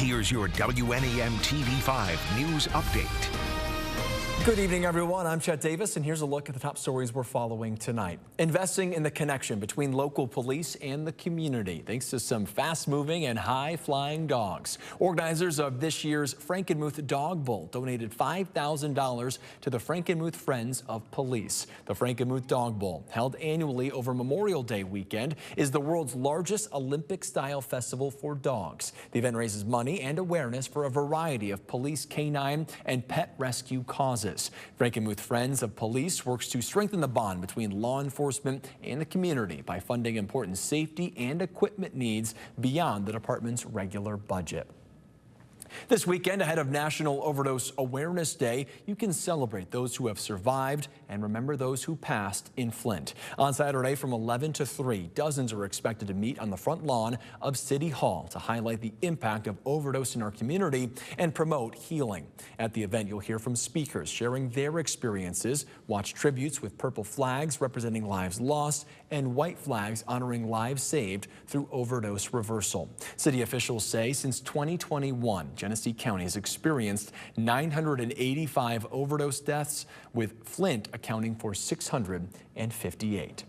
Here's your WNEM TV5 News Update. Good evening, everyone. I'm Chet Davis, and here's a look at the top stories we're following tonight. Investing in the connection between local police and the community, thanks to some fast-moving and high-flying dogs. Organizers of this year's Frankenmuth Dog Bowl donated $5,000 to the Frankenmuth Friends of Police. The Frankenmuth Dog Bowl, held annually over Memorial Day weekend, is the world's largest Olympic-style festival for dogs. The event raises money and awareness for a variety of police, canine, and pet rescue causes. Frankenmuth Friends of Police works to strengthen the bond between law enforcement and the community by funding important safety and equipment needs beyond the department's regular budget. This weekend, ahead of National Overdose Awareness Day, you can celebrate those who have survived and remember those who passed in Flint. On Saturday from 11 to 3, dozens are expected to meet on the front lawn of City Hall to highlight the impact of overdose in our community and promote healing. At the event, you'll hear from speakers sharing their experiences, watch tributes with purple flags representing lives lost and white flags honoring lives saved through overdose reversal. City officials say since 2021, Genesee County has experienced 985 overdose deaths, with Flint accounting for 658.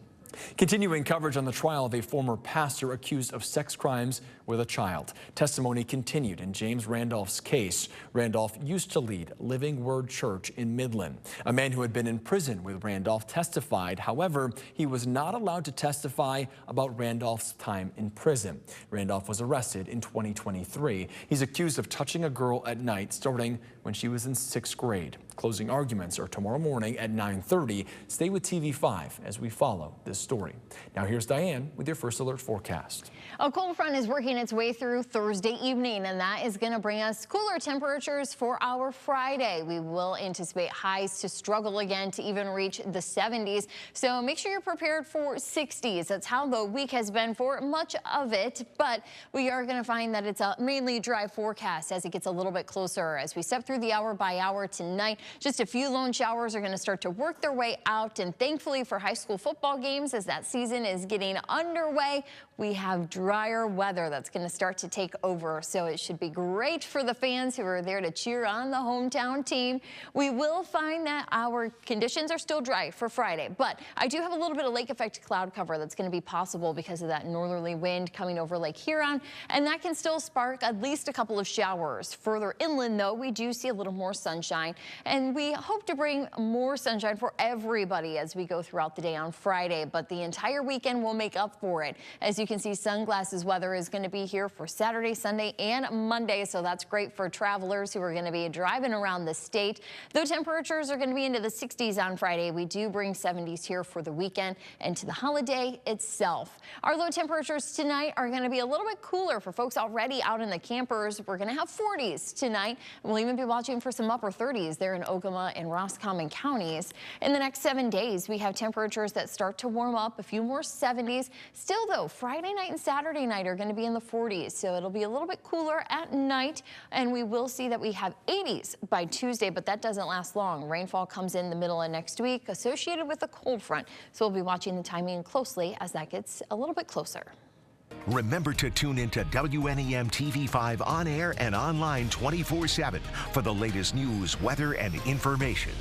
Continuing coverage on the trial of a former pastor accused of sex crimes with a child. Testimony continued in James Randolph's case. Randolph used to lead Living Word Church in Midland. A man who had been in prison with Randolph testified. However, he was not allowed to testify about Randolph's time in prison. Randolph was arrested in 2023. He's accused of touching a girl at night starting when she was in 6th grade. Closing arguments are tomorrow morning at 9:30. Stay with TV5 as we follow this story. Now here's Diane with your First Alert forecast. A cold front is working its way through Thursday evening, and that is going to bring us cooler temperatures for our Friday. We will anticipate highs to struggle again to even reach the 70s. So make sure you're prepared for 60s. That's how the week has been for much of it. But we are going to find that it's a mainly dry forecast as it gets a little bit closer. As we step through the hour by hour tonight, just a few lone showers are going to start to work their way out. And thankfully for high school football games, as that season is getting underway, we have drier weather that's going to start to take over. So it should be great for the fans who are there to cheer on the hometown team. We will find that our conditions are still dry for Friday, but I do have a little bit of lake effect cloud cover that's going to be possible because of that northerly wind coming over Lake Huron, and that can still spark at least a couple of showers. Further inland, though, we do see a little more sunshine, and we hope to bring more sunshine for everybody as we go throughout the day on Friday, but the entire weekend will make up for it. As you can see, sunglasses weather is going to be here for Saturday, Sunday, and Monday, so that's great for travelers who are going to be driving around the state. Though temperatures are going to be into the 60s on Friday, we do bring 70s here for the weekend and to the holiday itself. Our low temperatures tonight are going to be a little bit cooler for folks already out in the campers. We're going to have 40s tonight. We'll even be watching for some upper 30s there in Ogama and Roscommon counties. In the next 7 days, we have temperatures that start to warm up, a few more 70s. Still, though, Friday night and Saturday night are going to be in the 40s, so it'll be a little bit cooler at night, and we will see that we have 80s by Tuesday, but that doesn't last long. Rainfall comes in the middle of next week associated with a cold front, so we'll be watching the timing closely as that gets a little bit closer. Remember to tune into WNEM TV5 on air and online 24/7 for the latest news, weather, and information.